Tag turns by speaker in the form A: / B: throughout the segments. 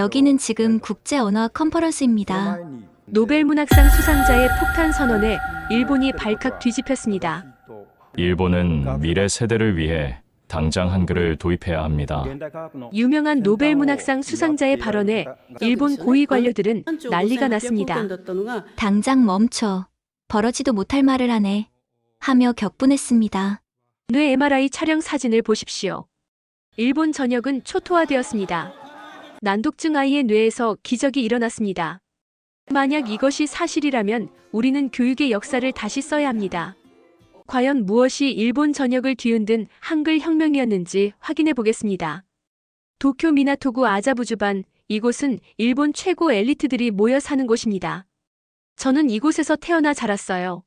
A: 여기는 지금 국제언어학 컨퍼런스입니다.
B: 노벨문학상 수상자의 폭탄 선언에 일본이 발칵 뒤집혔습니다.
C: 일본은 미래 세대를 위해 당장 한글을 도입해야 합니다.
B: 유명한 노벨문학상 수상자의 발언에 일본 고위 관료들은 난리가 났습니다.
A: 당장 멈춰. 벌어지도 못할 말을 하네. 하며 격분했습니다.
B: 뇌 MRI 촬영 사진을 보십시오. 일본 전역은 초토화되었습니다. 난독증 아이의 뇌에서 기적이 일어났습니다. 만약 이것이 사실이라면 우리는 교육의 역사를 다시 써야 합니다. 과연 무엇이 일본 전역을 뒤흔든 한글 혁명이었는지 확인해 보겠습니다. 도쿄 미나토구 아자부주반, 이곳은 일본 최고 엘리트들이 모여 사는 곳입니다. 저는 이곳에서 태어나 자랐어요.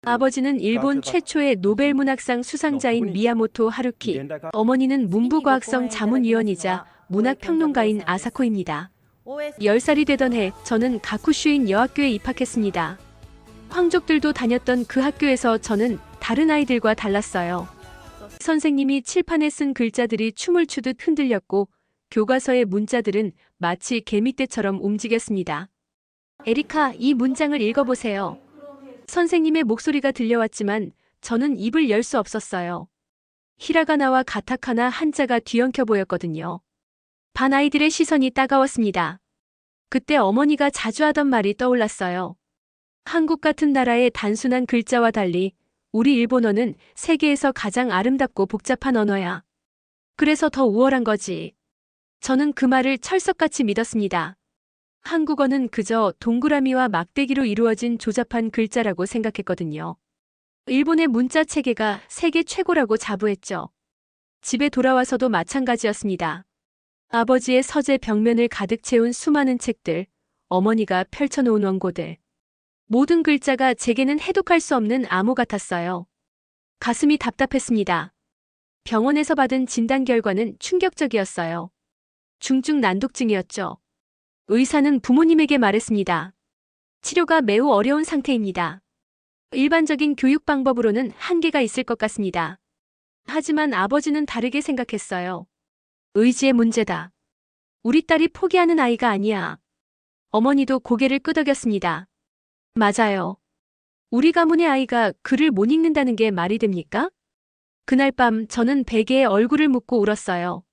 B: 아버지는 일본 최초의 노벨문학상 수상자인 미야모토 하루키, 어머니는 문부과학성 자문위원이자 문학평론가인 아사코입니다. 10살이 되던 해 저는 가쿠슈인 여학교에 입학했습니다. 황족들도 다녔던 그 학교에서 저는 다른 아이들과 달랐어요. 선생님이 칠판에 쓴 글자들이 춤을 추듯 흔들렸고 교과서의 문자들은 마치 개미떼처럼 움직였습니다. 에리카, 이 문장을 읽어보세요. 선생님의 목소리가 들려왔지만 저는 입을 열 수 없었어요. 히라가나와 가타카나 한자가 뒤엉켜 보였거든요. 반 아이들의 시선이 따가웠습니다. 그때 어머니가 자주 하던 말이 떠올랐어요. 한국 같은 나라의 단순한 글자와 달리 우리 일본어는 세계에서 가장 아름답고 복잡한 언어야. 그래서 더 우월한 거지. 저는 그 말을 철석같이 믿었습니다. 한국어는 그저 동그라미와 막대기로 이루어진 조잡한 글자라고 생각했거든요. 일본의 문자 체계가 세계 최고라고 자부했죠. 집에 돌아와서도 마찬가지였습니다. 아버지의 서재 벽면을 가득 채운 수많은 책들, 어머니가 펼쳐놓은 원고들. 모든 글자가 제게는 해독할 수 없는 암호 같았어요. 가슴이 답답했습니다. 병원에서 받은 진단 결과는 충격적이었어요. 중증 난독증이었죠. 의사는 부모님에게 말했습니다. 치료가 매우 어려운 상태입니다. 일반적인 교육 방법으로는 한계가 있을 것 같습니다. 하지만 아버지는 다르게 생각했어요. 의지의 문제다. 우리 딸이 포기하는 아이가 아니야. 어머니도 고개를 끄덕였습니다. 맞아요. 우리 가문의 아이가 글을 못 읽는다는 게 말이 됩니까? 그날 밤 저는 베개에 얼굴을 묻고 울었어요.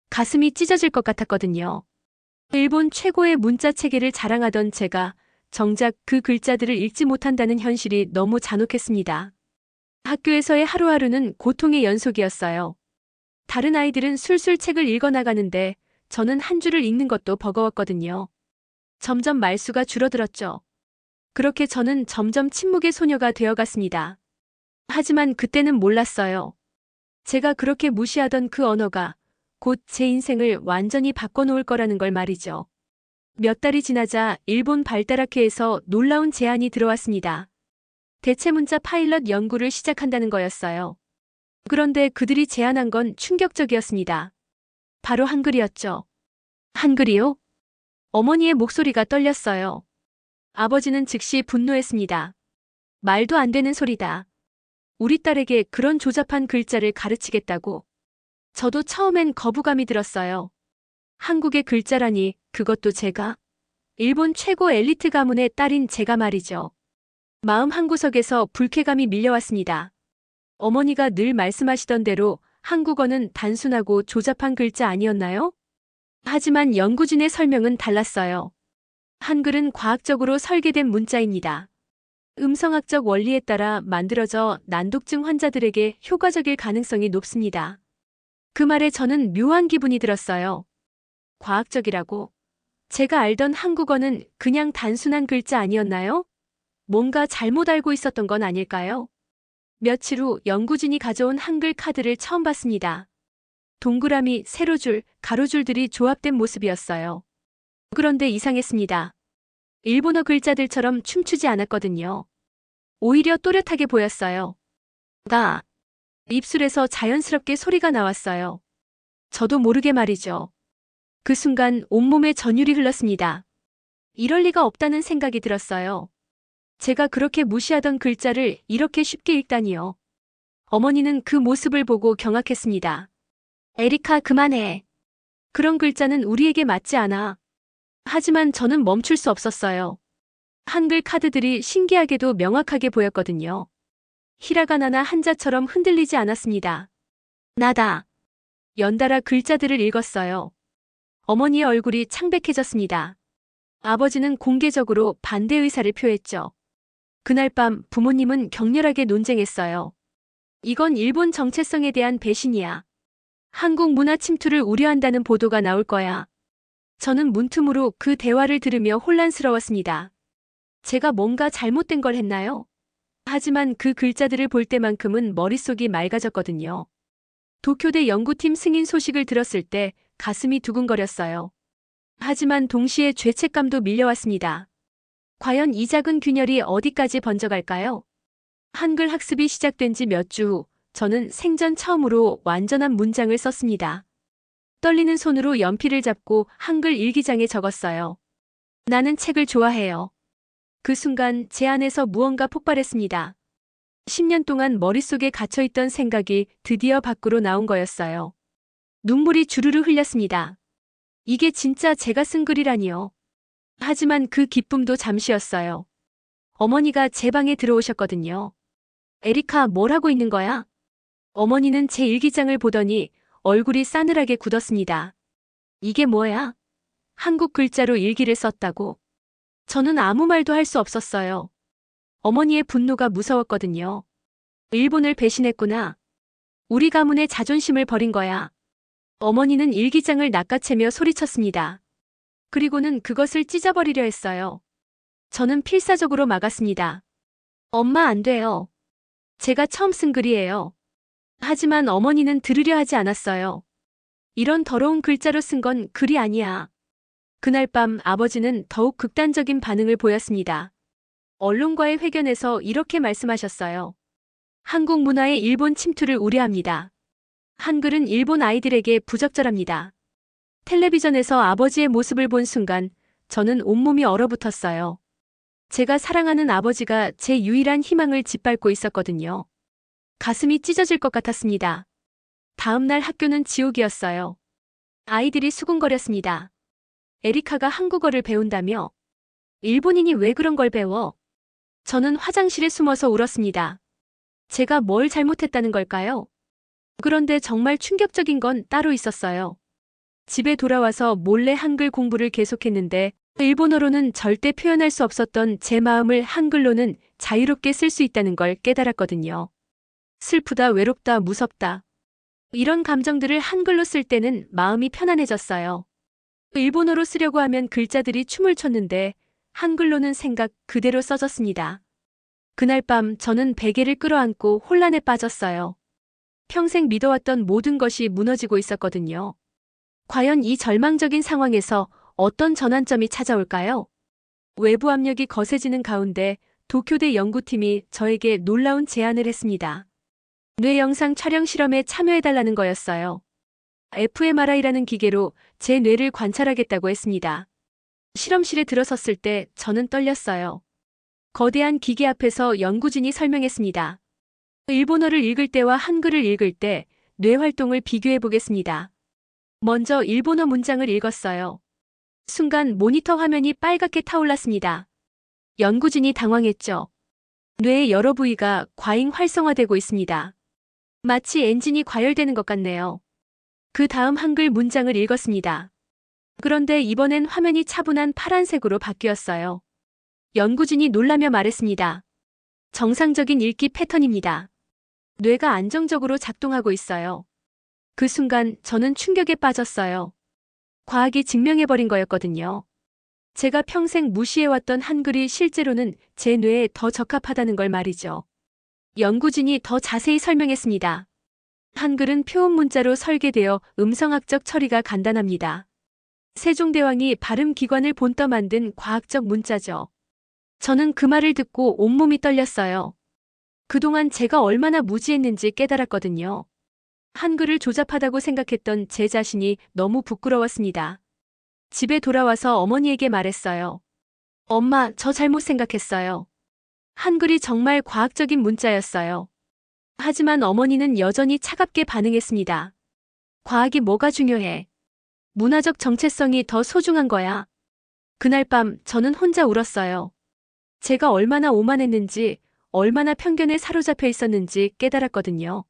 B: 가슴이 찢어질 것 같았거든요. 일본 최고의 문자 체계를 자랑하던 제가 정작 그 글자들을 읽지 못한다는 현실이 너무 잔혹했습니다. 학교에서의 하루하루는 고통의 연속이었어요. 다른 아이들은 술술 책을 읽어나가는데 저는 한 줄을 읽는 것도 버거웠거든요. 점점 말수가 줄어들었죠. 그렇게 저는 점점 침묵의 소녀가 되어갔습니다. 하지만 그때는 몰랐어요. 제가 그렇게 무시하던 그 언어가 곧 제 인생을 완전히 바꿔놓을 거라는 걸 말이죠. 몇 달이 지나자 일본 발달학회에서 놀라운 제안이 들어왔습니다. 대체문자 파일럿 연구를 시작한다는 거였어요. 그런데 그들이 제안한 건 충격적이었습니다. 바로 한글이었죠. 한글이요? 어머니의 목소리가 떨렸어요. 아버지는 즉시 분노했습니다. 말도 안 되는 소리다. 우리 딸에게 그런 조잡한 글자를 가르치겠다고. 저도 처음엔 거부감이 들었어요. 한국의 글자라니, 그것도 제가? 일본 최고 엘리트 가문의 딸인 제가 말이죠. 마음 한구석에서 불쾌감이 밀려왔습니다. 어머니가 늘 말씀하시던 대로 한국어는 단순하고 조잡한 글자 아니었나요? 하지만 연구진의 설명은 달랐어요. 한글은 과학적으로 설계된 문자입니다. 음성학적 원리에 따라 만들어져 난독증 환자들에게 효과적일 가능성이 높습니다. 그 말에 저는 묘한 기분이 들었어요. 과학적이라고? 제가 알던 한국어는 그냥 단순한 글자 아니었나요? 뭔가 잘못 알고 있었던 건 아닐까요? 며칠 후 연구진이 가져온 한글 카드를 처음 봤습니다. 동그라미, 세로줄, 가로줄들이 조합된 모습이었어요. 그런데 이상했습니다. 일본어 글자들처럼 춤추지 않았거든요. 오히려 또렷하게 보였어요. 입술에서 자연스럽게 소리가 나왔어요. 저도 모르게 말이죠. 그 순간 온몸에 전율이 흘렀습니다. 이럴 리가 없다는 생각이 들었어요. 제가 그렇게 무시하던 글자를 이렇게 쉽게 읽다니요. 어머니는 그 모습을 보고 경악했습니다. 에리카, 그만해. 그런 글자는 우리에게 맞지 않아. 하지만 저는 멈출 수 없었어요. 한글 카드들이 신기하게도 명확하게 보였거든요. 히라가나나 한자처럼 흔들리지 않았습니다. 나다. 연달아 글자들을 읽었어요. 어머니의 얼굴이 창백해졌습니다. 아버지는 공개적으로 반대 의사를 표했죠. 그날 밤 부모님은 격렬하게 논쟁했어요. 이건 일본 정체성에 대한 배신이야. 한국 문화 침투를 우려한다는 보도가 나올 거야. 저는 문틈으로 그 대화를 들으며 혼란스러웠습니다. 제가 뭔가 잘못된 걸 했나요? 하지만 그 글자들을 볼 때만큼은 머릿속이 맑아졌거든요. 도쿄대 연구팀 승인 소식을 들었을 때 가슴이 두근거렸어요. 하지만 동시에 죄책감도 밀려왔습니다. 과연 이 작은 균열이 어디까지 번져갈까요? 한글 학습이 시작된 지 몇 주 후, 저는 생전 처음으로 완전한 문장을 썼습니다. 떨리는 손으로 연필을 잡고 한글 일기장에 적었어요. 나는 책을 좋아해요. 그 순간 제 안에서 무언가 폭발했습니다. 10년 동안 머릿속에 갇혀있던 생각이 드디어 밖으로 나온 거였어요. 눈물이 주르르 흘렸습니다. 이게 진짜 제가 쓴 글이라니요. 하지만 그 기쁨도 잠시였어요. 어머니가 제 방에 들어오셨거든요. 에리카, 뭘 하고 있는 거야? 어머니는 제 일기장을 보더니 얼굴이 싸늘하게 굳었습니다. 이게 뭐야? 한국 글자로 일기를 썼다고? 저는 아무 말도 할 수 없었어요. 어머니의 분노가 무서웠거든요. 일본을 배신했구나. 우리 가문의 자존심을 버린 거야. 어머니는 일기장을 낚아채며 소리쳤습니다. 그리고는 그것을 찢어버리려 했어요. 저는 필사적으로 막았습니다. 엄마, 안 돼요. 제가 처음 쓴 글이에요. 하지만 어머니는 들으려 하지 않았어요. 이런 더러운 글자로 쓴 건 글이 아니야. 그날 밤 아버지는 더욱 극단적인 반응을 보였습니다. 언론과의 회견에서 이렇게 말씀하셨어요. 한국 문화의 일본 침투를 우려합니다. 한글은 일본 아이들에게 부적절합니다. 텔레비전에서 아버지의 모습을 본 순간 저는 온몸이 얼어붙었어요. 제가 사랑하는 아버지가 제 유일한 희망을 짓밟고 있었거든요. 가슴이 찢어질 것 같았습니다. 다음 날 학교는 지옥이었어요. 아이들이 수군거렸습니다. 에리카가 한국어를 배운다며? 일본인이 왜 그런 걸 배워? 저는 화장실에 숨어서 울었습니다. 제가 뭘 잘못했다는 걸까요? 그런데 정말 충격적인 건 따로 있었어요. 집에 돌아와서 몰래 한글 공부를 계속했는데 일본어로는 절대 표현할 수 없었던 제 마음을 한글로는 자유롭게 쓸 수 있다는 걸 깨달았거든요. 슬프다, 외롭다, 무섭다. 이런 감정들을 한글로 쓸 때는 마음이 편안해졌어요. 일본어로 쓰려고 하면 글자들이 춤을 췄는데 한글로는 생각 그대로 써졌습니다. 그날 밤 저는 베개를 끌어안고 혼란에 빠졌어요. 평생 믿어왔던 모든 것이 무너지고 있었거든요. 과연 이 절망적인 상황에서 어떤 전환점이 찾아올까요? 외부 압력이 거세지는 가운데 도쿄대 연구팀이 저에게 놀라운 제안을 했습니다. 뇌 영상 촬영 실험에 참여해달라는 거였어요. fMRI라는 기계로 제 뇌를 관찰하겠다고 했습니다. 실험실에 들어섰을 때 저는 떨렸어요. 거대한 기계 앞에서 연구진이 설명했습니다. 일본어를 읽을 때와 한글을 읽을 때 뇌 활동을 비교해 보겠습니다. 먼저 일본어 문장을 읽었어요. 순간 모니터 화면이 빨갛게 타올랐습니다. 연구진이 당황했죠. 뇌의 여러 부위가 과잉 활성화되고 있습니다. 마치 엔진이 과열되는 것 같네요. 그 다음 한글 문장을 읽었습니다. 그런데 이번엔 화면이 차분한 파란색으로 바뀌었어요. 연구진이 놀라며 말했습니다. 정상적인 읽기 패턴입니다. 뇌가 안정적으로 작동하고 있어요. 그 순간 저는 충격에 빠졌어요. 과학이 증명해버린 거였거든요. 제가 평생 무시해왔던 한글이 실제로는 제 뇌에 더 적합하다는 걸 말이죠. 연구진이 더 자세히 설명했습니다. 한글은 표음 문자로 설계되어 음성학적 처리가 간단합니다. 세종대왕이 발음 기관을 본떠 만든 과학적 문자죠. 저는 그 말을 듣고 온몸이 떨렸어요. 그동안 제가 얼마나 무지했는지 깨달았거든요. 한글을 조잡하다고 생각했던 제 자신이 너무 부끄러웠습니다. 집에 돌아와서 어머니에게 말했어요. 엄마, 저 잘못 생각했어요. 한글이 정말 과학적인 문자였어요. 하지만 어머니는 여전히 차갑게 반응했습니다. 과학이 뭐가 중요해? 문화적 정체성이 더 소중한 거야. 그날 밤 저는 혼자 울었어요. 제가 얼마나 오만했는지, 얼마나 편견에 사로잡혀 있었는지 깨달았거든요.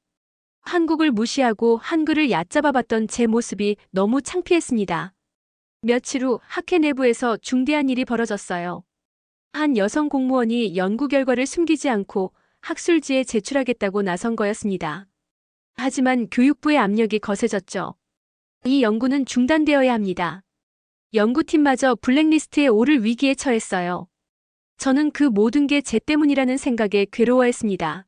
B: 한국을 무시하고 한글을 얕잡아봤던 제 모습이 너무 창피했습니다. 며칠 후 학회 내부에서 중대한 일이 벌어졌어요. 한 여성 공무원이 연구 결과를 숨기지 않고 학술지에 제출하겠다고 나선 거였습니다. 하지만 교육부의 압력이 거세졌죠. 이 연구는 중단되어야 합니다. 연구팀마저 블랙리스트에 오를 위기에 처했어요. 저는 그 모든 게 제 때문이라는 생각에 괴로워했습니다.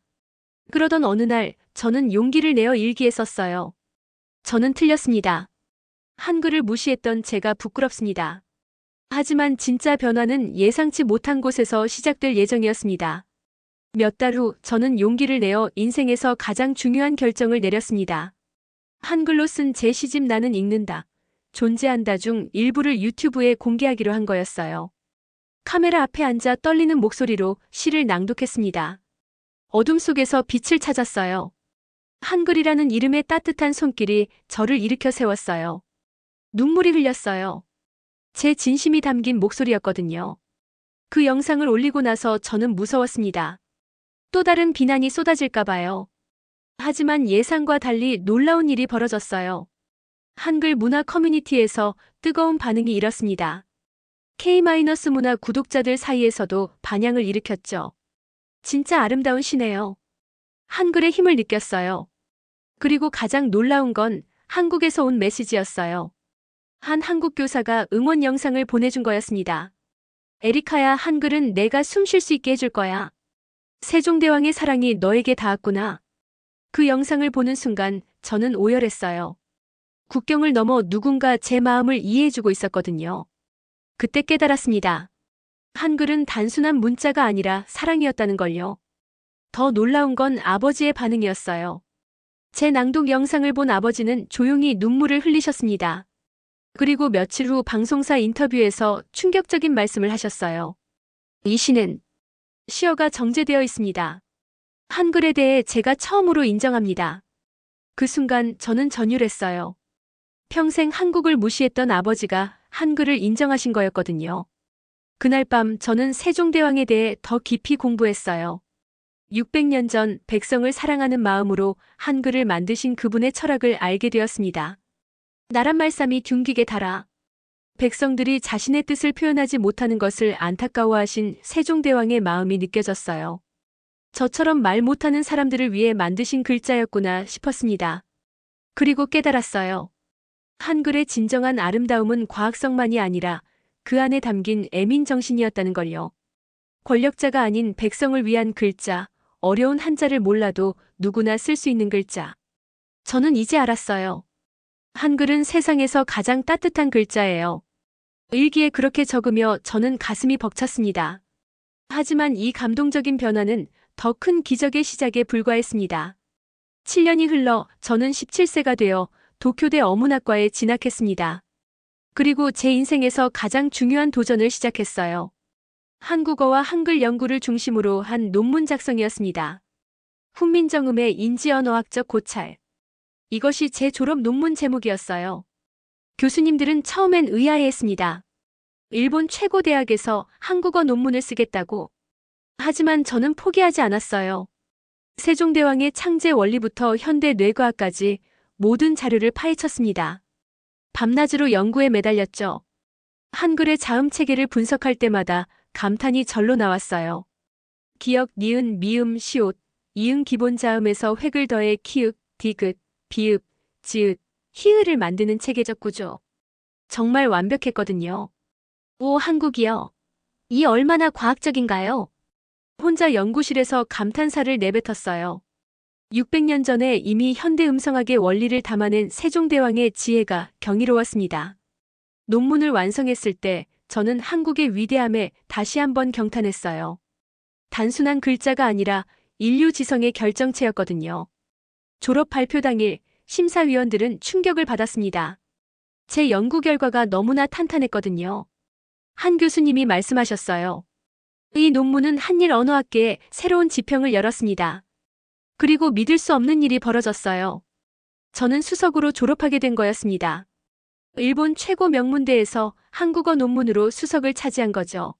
B: 그러던 어느 날 저는 용기를 내어 일기에 썼어요. 저는 틀렸습니다. 한글을 무시했던 제가 부끄럽습니다. 하지만 진짜 변화는 예상치 못한 곳에서 시작될 예정이었습니다. 몇 달 후 저는 용기를 내어 인생에서 가장 중요한 결정을 내렸습니다. 한글로 쓴 제 시집 나는 읽는다, 존재한다 중 일부를 유튜브에 공개하기로 한 거였어요. 카메라 앞에 앉아 떨리는 목소리로 시를 낭독했습니다. 어둠 속에서 빛을 찾았어요. 한글이라는 이름의 따뜻한 손길이 저를 일으켜 세웠어요. 눈물이 흘렸어요. 제 진심이 담긴 목소리였거든요. 그 영상을 올리고 나서 저는 무서웠습니다. 또 다른 비난이 쏟아질까 봐요. 하지만 예상과 달리 놀라운 일이 벌어졌어요. 한글 문화 커뮤니티에서 뜨거운 반응이 일었습니다. K-문화 구독자들 사이에서도 반향을 일으켰죠. 진짜 아름다운 시네요. 한글의 힘을 느꼈어요. 그리고 가장 놀라운 건 한국에서 온 메시지였어요. 한 한국 교사가 응원 영상을 보내준 거였습니다. 에리카야, 한글은 내가 숨 쉴 수 있게 해줄 거야. 세종대왕의 사랑이 너에게 닿았구나. 그 영상을 보는 순간 저는 오열했어요. 국경을 넘어 누군가 제 마음을 이해해주고 있었거든요. 그때 깨달았습니다. 한글은 단순한 문자가 아니라 사랑이었다는 걸요. 더 놀라운 건 아버지의 반응이었어요. 제 낭독 영상을 본 아버지는 조용히 눈물을 흘리셨습니다. 그리고 며칠 후 방송사 인터뷰에서 충격적인 말씀을 하셨어요. 이 시는 시어가 정제되어 있습니다. 한글에 대해 제가 처음으로 인정합니다. 그 순간 저는 전율했어요. 평생 한국을 무시했던 아버지가 한글을 인정하신 거였거든요. 그날 밤 저는 세종대왕에 대해 더 깊이 공부했어요. 600년 전 백성을 사랑하는 마음으로 한글을 만드신 그분의 철학을 알게 되었습니다. 나란 말씀이 둥기게 달아 백성들이 자신의 뜻을 표현하지 못하는 것을 안타까워하신 세종대왕의 마음이 느껴졌어요. 저처럼 말 못하는 사람들을 위해 만드신 글자였구나 싶었습니다. 그리고 깨달았어요. 한글의 진정한 아름다움은 과학성만이 아니라 그 안에 담긴 애민 정신이었다는 걸요. 권력자가 아닌 백성을 위한 글자, 어려운 한자를 몰라도 누구나 쓸 수 있는 글자. 저는 이제 알았어요. 한글은 세상에서 가장 따뜻한 글자예요. 일기에 그렇게 적으며 저는 가슴이 벅찼습니다. 하지만 이 감동적인 변화는 더 큰 기적의 시작에 불과했습니다. 7년이 흘러 저는 17세가 되어 도쿄대 어문학과에 진학했습니다. 그리고 제 인생에서 가장 중요한 도전을 시작했어요. 한국어와 한글 연구를 중심으로 한 논문 작성이었습니다. 훈민정음의 인지언어학적 고찰. 이것이 제 졸업 논문 제목이었어요. 교수님들은 처음엔 의아해했습니다. 일본 최고 대학에서 한국어 논문을 쓰겠다고. 하지만 저는 포기하지 않았어요. 세종대왕의 창제 원리부터 현대 뇌과학까지 모든 자료를 파헤쳤습니다. 밤낮으로 연구에 매달렸죠. 한글의 자음 체계를 분석할 때마다 감탄이 절로 나왔어요. 기역, 니은, 미음, 시옷, 이응 기본 자음에서 획을 더해 키읔, 디귿, 비읍, 지읒, 히읗을 만드는 체계적 구조. 정말 완벽했거든요. 오, 한국이요. 이 얼마나 과학적인가요? 혼자 연구실에서 감탄사를 내뱉었어요. 600년 전에 이미 현대 음성학의 원리를 담아낸 세종대왕의 지혜가 경이로웠습니다. 논문을 완성했을 때 저는 한국의 위대함에 다시 한번 경탄했어요. 단순한 글자가 아니라 인류 지성의 결정체였거든요. 졸업 발표 당일 심사위원들은 충격을 받았습니다. 제 연구 결과가 너무나 탄탄했거든요. 한 교수님이 말씀하셨어요. 이 논문은 한일 언어학계에 새로운 지평을 열었습니다. 그리고 믿을 수 없는 일이 벌어졌어요. 저는 수석으로 졸업하게 된 거였습니다. 일본 최고 명문대에서 한국어 논문으로 수석을 차지한 거죠.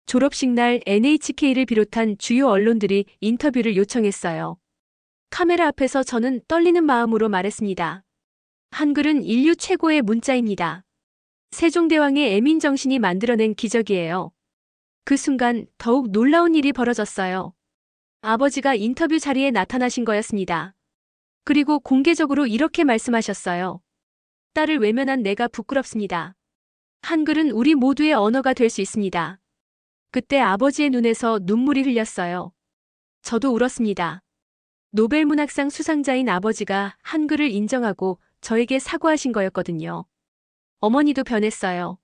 B: 졸업식 날 NHK를 비롯한 주요 언론들이 인터뷰를 요청했어요. 카메라 앞에서 저는 떨리는 마음으로 말했습니다. 한글은 인류 최고의 문자입니다. 세종대왕의 애민정신이 만들어낸 기적이에요. 그 순간 더욱 놀라운 일이 벌어졌어요. 아버지가 인터뷰 자리에 나타나신 거였습니다. 그리고 공개적으로 이렇게 말씀하셨어요. 딸을 외면한 내가 부끄럽습니다. 한글은 우리 모두의 언어가 될 수 있습니다. 그때 아버지의 눈에서 눈물이 흘렸어요. 저도 울었습니다. 노벨문학상 수상자인 아버지가 한글을 인정하고 저에게 사과하신 거였거든요. 어머니도 변했어요.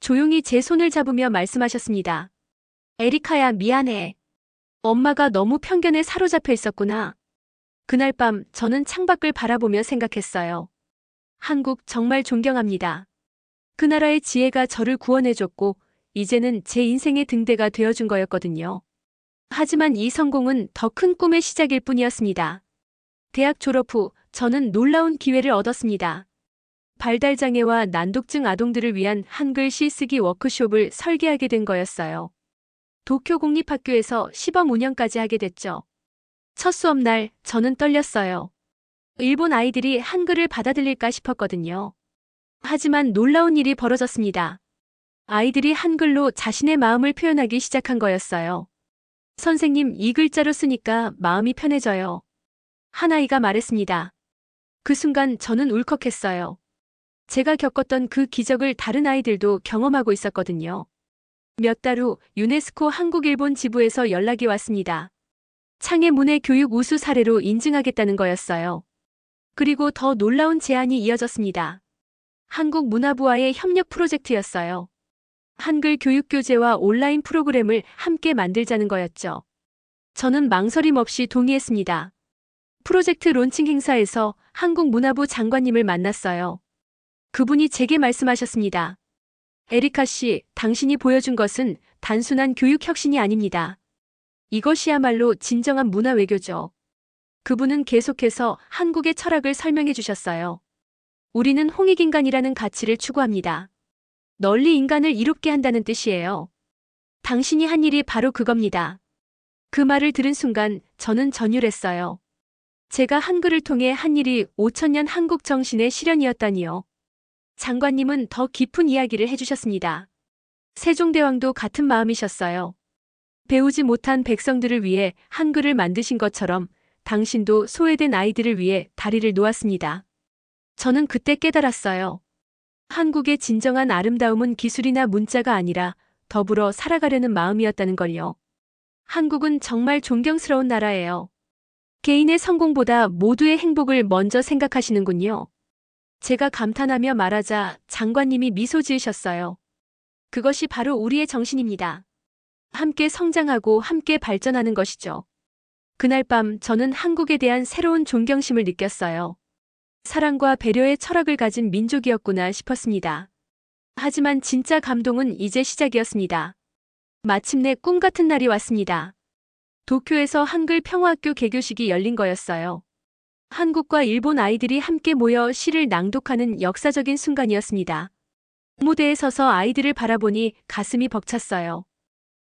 B: 조용히 제 손을 잡으며 말씀하셨습니다. 에리카야, 미안해. 엄마가 너무 편견에 사로잡혀 있었구나. 그날 밤 저는 창밖을 바라보며 생각했어요. 한국 정말 존경합니다. 그 나라의 지혜가 저를 구원해줬고 이제는 제 인생의 등대가 되어준 거였거든요. 하지만 이 성공은 더 큰 꿈의 시작일 뿐이었습니다. 대학 졸업 후 저는 놀라운 기회를 얻었습니다. 발달장애와 난독증 아동들을 위한 한글 시쓰기 워크숍을 설계하게 된 거였어요. 도쿄 공립학교에서 시범 운영까지 하게 됐죠. 첫 수업날 저는 떨렸어요. 일본 아이들이 한글을 받아들일까 싶었거든요. 하지만 놀라운 일이 벌어졌습니다. 아이들이 한글로 자신의 마음을 표현하기 시작한 거였어요. 선생님, 이 글자로 쓰니까 마음이 편해져요. 한 아이가 말했습니다. 그 순간 저는 울컥했어요. 제가 겪었던 그 기적을 다른 아이들도 경험하고 있었거든요. 몇 달 후 유네스코 한국-일본 지부에서 연락이 왔습니다. 창의 문해 교육 우수 사례로 인증하겠다는 거였어요. 그리고 더 놀라운 제안이 이어졌습니다. 한국 문화부와의 협력 프로젝트였어요. 한글 교육 교재와 온라인 프로그램을 함께 만들자는 거였죠. 저는 망설임 없이 동의했습니다. 프로젝트 론칭 행사에서 한국 문화부 장관님을 만났어요. 그분이 제게 말씀하셨습니다. 에리카 씨, 당신이 보여준 것은 단순한 교육 혁신이 아닙니다. 이것이야말로 진정한 문화 외교죠. 그분은 계속해서 한국의 철학을 설명해 주셨어요. 우리는 홍익인간이라는 가치를 추구합니다. 널리 인간을 이롭게 한다는 뜻이에요. 당신이 한 일이 바로 그겁니다. 그 말을 들은 순간 저는 전율했어요. 제가 한글을 통해 한 일이 5000년 한국 정신의 실현이었다니요. 장관님은 더 깊은 이야기를 해주셨습니다. 세종대왕도 같은 마음이셨어요. 배우지 못한 백성들을 위해 한글을 만드신 것처럼 당신도 소외된 아이들을 위해 다리를 놓았습니다. 저는 그때 깨달았어요. 한국의 진정한 아름다움은 기술이나 문자가 아니라 더불어 살아가려는 마음이었다는 걸요. 한국은 정말 존경스러운 나라예요. 개인의 성공보다 모두의 행복을 먼저 생각하시는군요. 제가 감탄하며 말하자 장관님이 미소 지으셨어요. 그것이 바로 우리의 정신입니다. 함께 성장하고 함께 발전하는 것이죠. 그날 밤 저는 한국에 대한 새로운 존경심을 느꼈어요. 사랑과 배려의 철학을 가진 민족이었구나 싶었습니다. 하지만 진짜 감동은 이제 시작이었습니다. 마침내 꿈 같은 날이 왔습니다. 도쿄에서 한글 평화학교 개교식이 열린 거였어요. 한국과 일본 아이들이 함께 모여 시를 낭독하는 역사적인 순간이었습니다. 무대에 서서 아이들을 바라보니 가슴이 벅찼어요.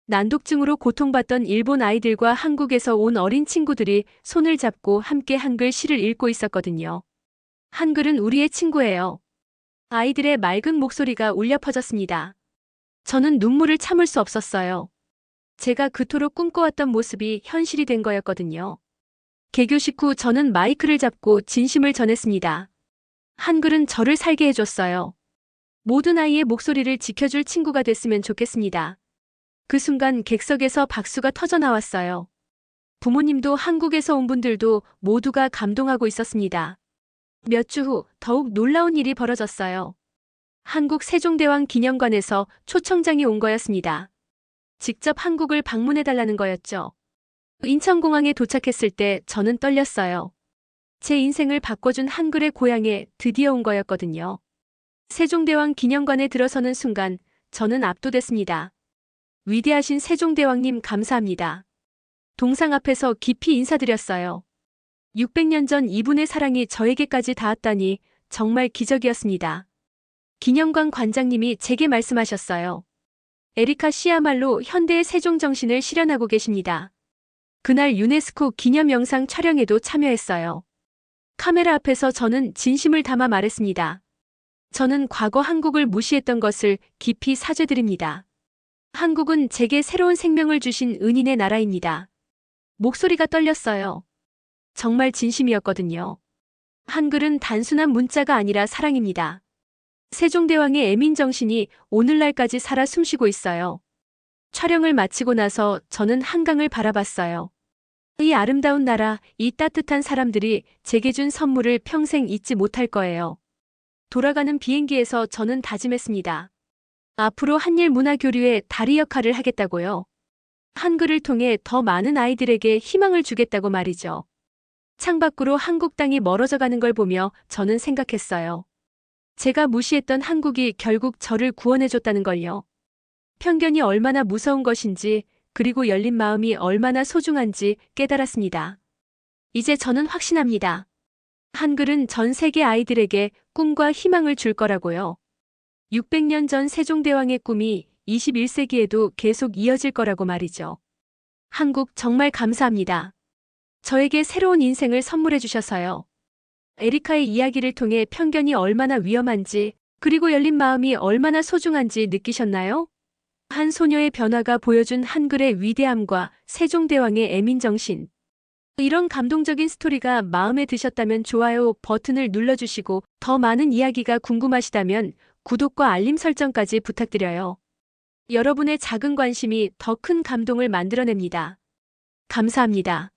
B: 난독증으로 고통받던 일본 아이들과 한국에서 온 어린 친구들이 손을 잡고 함께 한글 시를 읽고 있었거든요. 한글은 우리의 친구예요. 아이들의 맑은 목소리가 울려 퍼졌습니다. 저는 눈물을 참을 수 없었어요. 제가 그토록 꿈꿔왔던 모습이 현실이 된 거였거든요. 개교식 후 저는 마이크를 잡고 진심을 전했습니다. 한글은 저를 살게 해줬어요. 모든 아이의 목소리를 지켜줄 친구가 됐으면 좋겠습니다. 그 순간 객석에서 박수가 터져 나왔어요. 부모님도 한국에서 온 분들도 모두가 감동하고 있었습니다. 몇 주 후 더욱 놀라운 일이 벌어졌어요. 한국 세종대왕 기념관에서 초청장이 온 거였습니다. 직접 한국을 방문해달라는 거였죠. 인천공항에 도착했을 때 저는 떨렸어요. 제 인생을 바꿔준 한글의 고향에 드디어 온 거였거든요. 세종대왕 기념관에 들어서는 순간 저는 압도됐습니다. 위대하신 세종대왕님 감사합니다. 동상 앞에서 깊이 인사드렸어요. 600년 전 이분의 사랑이 저에게까지 닿았다니 정말 기적이었습니다. 김영광 관장님이 제게 말씀하셨어요. 에리카 씨야말로 현대의 세종 정신을 실현하고 계십니다. 그날 유네스코 기념 영상 촬영에도 참여했어요. 카메라 앞에서 저는 진심을 담아 말했습니다. 저는 과거 한국을 무시했던 것을 깊이 사죄드립니다. 한국은 제게 새로운 생명을 주신 은인의 나라입니다. 목소리가 떨렸어요. 정말 진심이었거든요. 한글은 단순한 문자가 아니라 사랑입니다. 세종대왕의 애민 정신이 오늘날까지 살아 숨쉬고 있어요. 촬영을 마치고 나서 저는 한강을 바라봤어요. 이 아름다운 나라, 이 따뜻한 사람들이 제게 준 선물을 평생 잊지 못할 거예요. 돌아가는 비행기에서 저는 다짐했습니다. 앞으로 한일 문화 교류의 다리 역할을 하겠다고요. 한글을 통해 더 많은 아이들에게 희망을 주겠다고 말이죠. 창밖으로 한국 땅이 멀어져 가는 걸 보며 저는 생각했어요. 제가 무시했던 한국이 결국 저를 구원해줬다는 걸요. 편견이 얼마나 무서운 것인지, 그리고 열린 마음이 얼마나 소중한지 깨달았습니다. 이제 저는 확신합니다. 한글은 전 세계 아이들에게 꿈과 희망을 줄 거라고요. 600년 전 세종대왕의 꿈이 21세기에도 계속 이어질 거라고 말이죠. 한국 정말 감사합니다. 저에게 새로운 인생을 선물해 주셔서요. 에리카의 이야기를 통해 편견이 얼마나 위험한지, 그리고 열린 마음이 얼마나 소중한지 느끼셨나요? 한 소녀의 변화가 보여준 한글의 위대함과 세종대왕의 애민정신. 이런 감동적인 스토리가 마음에 드셨다면 좋아요 버튼을 눌러주시고 더 많은 이야기가 궁금하시다면 구독과 알림 설정까지 부탁드려요. 여러분의 작은 관심이 더 큰 감동을 만들어냅니다. 감사합니다.